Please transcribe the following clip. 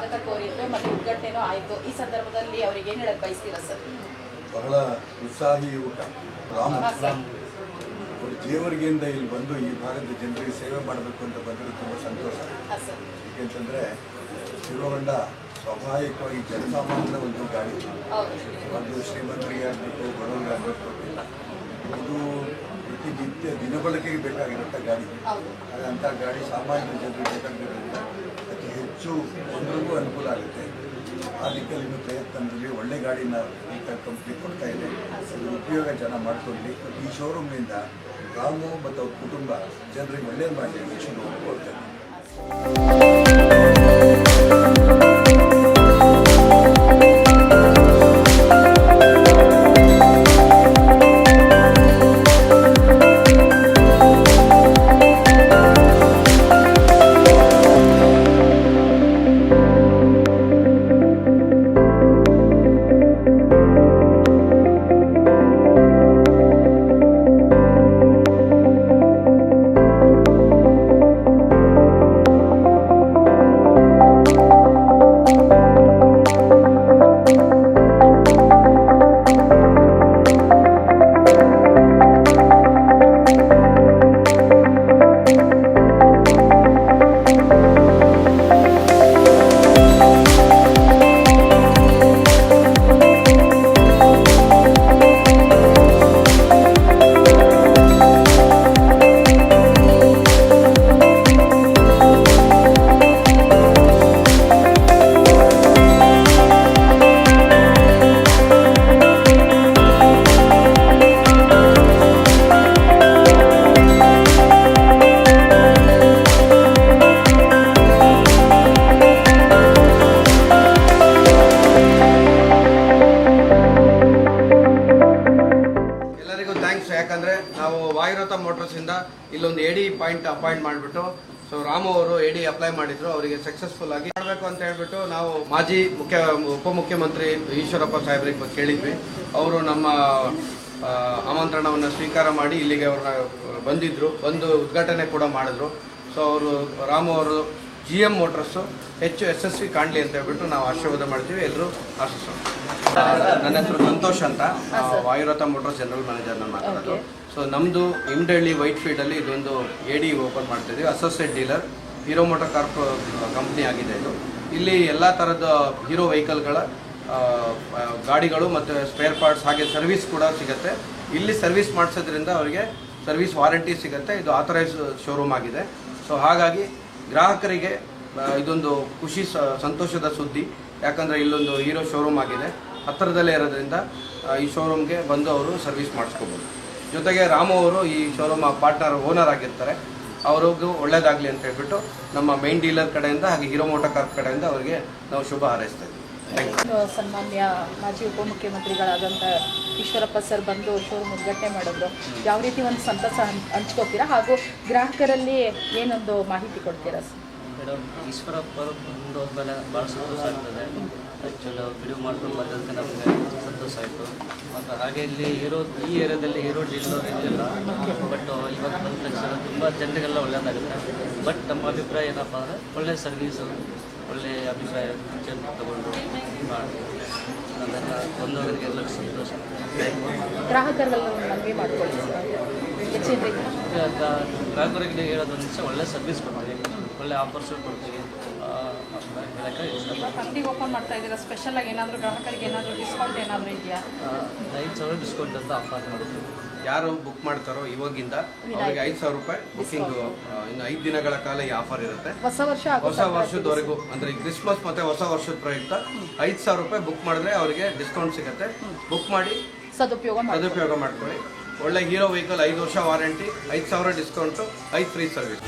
ಸ್ವಾಗತ ಕೋರಿದ್ದು ಮತ್ತು ಉದ್ಘಾಟನೆನೂ ಆಯಿತು. ಈ ಸಂದರ್ಭದಲ್ಲಿ ಅವರಿಗೆ ಏನು ಹೇಳಕ್ಕೆ ಬಯಸ್ತೀರಾ ಸರ್? ಬಹಳ ಉತ್ಸಾಹಿ ಯುವಕ ಅವರು ಜೇವರ್ಗಿಯಿಂದ ಇಲ್ಲಿ ಬಂದು ಈ ಭಾಗದ ಜನರಿಗೆ ಸೇವೆ ಮಾಡಬೇಕು ಅಂತ ಬಂದರೆ ತುಂಬ ಸಂತೋಷ. ಏಕೆಂತಂದರೆ ಹೀರೋ ಹೊಂಡ ಸ್ವಾಭಾವಿಕವಾಗಿ ಜನಸಾಮಾನ್ಯರ ಒಂದು ಗಾಡಿ, ಅದು ಶ್ರೀಮಂತರಿಗೆ ಆಗಬೇಕು ಬಡವರಿಗೆ ಆಗಬೇಕು ಇದು ಪ್ರತಿನಿತ್ಯ ದಿನಬಳಕೆಗೆ ಬೇಕಾಗಿರುವಂಥ ಗಾಡಿ. ಅಂಥ ಗಾಡಿ ಸಾಮಾನ್ಯ ಜನರಿಗೆ ಬೇಕಾಗಿರೋದ್ರಿಂದ ಅತಿ ಹೆಚ್ಚು ಜನರಿಗೂ ಅನುಕೂಲ ಆಗುತ್ತೆ. ಆ ದಿಕ್ಕಲ್ಲಿ ಇನ್ನೂ ಪ್ರಯತ್ನದಲ್ಲಿ ಒಳ್ಳೆ ಗಾಡಿನ ಕಂಪ್ನಿ ಕೊಡ್ತಾ ಇದೆ. ಅದು ಉಪಯೋಗ ಜನ ಮಾಡಿಕೊಳ್ಳಿ. ಈ ಶೋರೂಮ್ನಿಂದ ರಾಮು ಮತ್ತು ಅವ್ರ ಕುಟುಂಬ ಜನರಿಗೆ ಒಳ್ಳೆಯ ಮಾಡಿ ಕೊಡ್ತಾರೆ. ಯಾಕಂದರೆ ನಾವು ವಾಯುರಥ ಮೋಟರ್ಸಿಂದ ಇಲ್ಲೊಂದು ಎಡಿ ಪಾಯಿಂಟ್ ಅಪಾಯಿಂಟ್ ಮಾಡಿಬಿಟ್ಟು ಸೊ ರಾಮು ಅವರು ಎಡಿ ಅಪ್ಲೈ ಮಾಡಿದ್ರು. ಅವರಿಗೆ ಸಕ್ಸಸ್ಫುಲ್ ಆಗಿ ಮಾಡಬೇಕು ಅಂತ ಹೇಳ್ಬಿಟ್ಟು ನಾವು ಮಾಜಿ ಉಪಮುಖ್ಯಮಂತ್ರಿ ಈಶ್ವರಪ್ಪ ಸಾಹೇಬ್ರಿಗೆ ಕೇಳಿದ್ವಿ. ಅವರು ನಮ್ಮ ಆಮಂತ್ರಣವನ್ನು ಸ್ವೀಕಾರ ಮಾಡಿ ಇಲ್ಲಿಗೆ ಅವ್ರನ್ನ ಬಂದು ಉದ್ಘಾಟನೆ ಕೂಡ ಮಾಡಿದ್ರು. ಸೊ ಅವರು ರಾಮು ಅವರು GM ಮೋಟರ್ಸು ಹೆಚ್ಚು ಯಶಸ್ವಿ ಕಾಣಲಿ ಅಂತ ಹೇಳ್ಬಿಟ್ಟು ನಾವು ಆಶೀರ್ವಾದ ಮಾಡ್ತೀವಿ. ಎಲ್ಲರೂ ಆಶಿಸೋಣ. ನನ್ನ ಹೆಸರು ಸಂತೋಷ್ ಅಂತ, ವಾಯುರಥ ಮೋಟರ್ಸ್ ಜನರಲ್ ಮ್ಯಾನೇಜರ್ ನಾನು ಮಾತಾಡೋದು. ಸೊ ನಮ್ಮದು ಇಮ್ಡಹಳ್ಳಿ ವೈಟ್ ಫೀಲ್ಡಲ್ಲಿ ಇದೊಂದು AD ಓಪನ್ ಮಾಡ್ತಿದ್ದೀವಿ. Associate dealer Hero MotoCorp company ಆಗಿದೆ ಇದು. ಇಲ್ಲಿ ಎಲ್ಲ ಥರದ ಹೀರೋ ವೆಹಿಕಲ್ಗಳ ಗಾಡಿಗಳು ಮತ್ತು ಸ್ಪೇರ್ ಪಾರ್ಟ್ಸ್ ಹಾಗೆ ಸರ್ವಿಸ್ ಕೂಡ ಸಿಗುತ್ತೆ. ಇಲ್ಲಿ ಸರ್ವಿಸ್ ಮಾಡಿಸೋದ್ರಿಂದ ಅವರಿಗೆ ಸರ್ವಿಸ್ ವಾರಂಟಿ ಸಿಗುತ್ತೆ. ಇದು ಆಥರೈಸ್ ಶೋರೂಮ್ ಆಗಿದೆ. ಸೊ ಹಾಗಾಗಿ ಗ್ರಾಹಕರಿಗೆ ಇದೊಂದು ಖುಷಿ ಸಂತೋಷದ ಸುದ್ದಿ. ಯಾಕಂದರೆ ಇಲ್ಲೊಂದು ಹೀರೋ ಶೋರೂಮ್ ಆಗಿದೆ, ಹತ್ತಿರದಲ್ಲೇ ಇರೋದ್ರಿಂದ ಈ ಶೋರೂಮ್ಗೆ ಬಂದು ಅವರು ಸರ್ವಿಸ್ ಮಾಡಿಸ್ಕೋಬೋದು. ಜೊತೆಗೆ ರಾಮು ಅವರು ಈ ಶೋರೂಮ್ ಪಾರ್ಟ್ನರ್ ಓನರ್ ಆಗಿರ್ತಾರೆ. ಅವ್ರಿಗೂ ಒಳ್ಳೇದಾಗಲಿ ಅಂತ ಹೇಳ್ಬಿಟ್ಟು ನಮ್ಮ ಮೇನ್ ಡೀಲರ್ ಕಡೆಯಿಂದ ಹಾಗೆ ಹೀರೋ ಮೋಟರ್ ಕಾರ್ಪ್ ಕಡೆಯಿಂದ ಅವರಿಗೆ ನಾವು ಶುಭ ಹಾರೈಸ್ತಾ ಇದ್ದೀವಿ. ಸನ್ಮಾನ್ಯ ಮಾಜಿ ಉಪಮುಖ್ಯಮಂತ್ರಿಗಳಾದಂಥ ಈಶ್ವರಪ್ಪ ಸರ್ ಬಂದು ಶೋರೂಮ್ ಉದ್ಘಾಟನೆ ಮಾಡಿದ್ರು. ಯಾವ ರೀತಿ ಒಂದು ಸಂತಸ ಹಂಚ್ಕೋತೀರಾ ಹಾಗೂ ಗ್ರಾಹಕರಲ್ಲಿ ಏನೊಂದು ಮಾಹಿತಿ ಕೊಡ್ತೀರಾ ಸರ್? ಮೇಡಮ್, ಈಶ್ವರಪ್ಪ ಬಂದು ಹೋದ್ಮೇಲೆ ಭಾಳ ಸಂತೋಷ ಆಗ್ತದೆ. ಆ್ಯಕ್ಚುಲಿ ವಿಡಿಯೋ ಮಾಡ್ಕೊಂಡು ಬಂದದಕ್ಕೆ ನಮಗೆ ಸಂತೋಷ ಆಯಿತು. ಮತ್ತು ಹಾಗೆ ಇಲ್ಲಿ ಈ ಏರಿಯಾದಲ್ಲಿ ಹೀರೋ ಡೀಲರ್ ಇರಲಿಲ್ಲ. ಬಟ್ ಇವಾಗ ಬಂದ ತಕ್ಷಣ ತುಂಬ ಜನರಿಗೆಲ್ಲ ಒಳ್ಳೆಯದಾಗುತ್ತೆ. ಬಟ್ ನಮ್ಮ ಅಭಿಪ್ರಾಯ ಏನಪ್ಪ ಅಂದರೆ ಒಳ್ಳೆಯ ಸರ್ವೀಸು, ಒಳ್ಳೆಯ ಅಭಿಪ್ರಾಯ ಜನ ತಗೊಂಡು ಮಾಡಿ ಅದೆಲ್ಲ ಬಂದವರಿಗೆ ಎಲ್ಲರಿಗೂ ಸಂತೋಷ. ಗ್ರಾಹಕರೆಲ್ಲ ನಮಗೆ ಮಾಡ್ಕೊಳ್ಳಿ ಗ್ರಾಹಕರಿಗೆ ಹೇಳೋದೊಂದು ದಿವಸ ಒಳ್ಳೆ ಸರ್ವಿಸ್ ಕೊಡ್ತೀವಿ, ಒಳ್ಳೆ ಆಫರ್ಸ್ ಕೊಡ್ತೀವಿ ಹೇಳೋಕ್ಕೆ ಇಷ್ಟಪಡ್ತೀವಿ. ಅಂಗಡಿ ಓಪನ್ ಮಾಡ್ತಾ ಇದ್ದೀರಾ, ಸ್ಪೆಷಲಾಗಿ ಏನಾದರೂ ಗ್ರಾಹಕರಿಗೆ ಏನಾದರೂ ಡಿಸ್ಕೌಂಟ್ ಏನಾದರೂ ಇದೆಯಾ? 5,000 ಡಿಸ್ಕೌಂಟ್ ಅಂತ ಆಫರ್ ಮಾಡ್ತೀವಿ. ಯಾರು ಬುಕ್ ಮಾಡ್ತಾರೋ ಇವಾಗಿಂದ ಅವರಿಗೆ 5,000 ರೂಪಾಯಿ ಬುಕ್ಕಿಂಗ್. ಇನ್ನು 5 ದಿನಗಳ ಕಾಲ ಈ ಆಫರ್ ಇರುತ್ತೆ. ಹೊಸ ವರ್ಷದವರೆಗೂ ಅಂದರೆ ಕ್ರಿಸ್ಮಸ್ ಮತ್ತು ಹೊಸ ವರ್ಷದ ಪ್ರಯುಕ್ತ 5,000 ರೂಪಾಯಿ ಬುಕ್ ಮಾಡಿದ್ರೆ ಅವರಿಗೆ ಡಿಸ್ಕೌಂಟ್ ಸಿಗುತ್ತೆ. ಬುಕ್ ಮಾಡಿ ಸದುಪಯೋಗ ಮಾಡ್ಕೊಳ್ಳಿ. ಒಳ್ಳೆ ಹೀರೋ ವೆಹಿಕಲ್, 5 ವರ್ಷ ವಾರಂಟಿ, 5,000 ಡಿಸ್ಕೌಂಟು, 5 ಫ್ರೀ ಸರ್ವಿಸ್.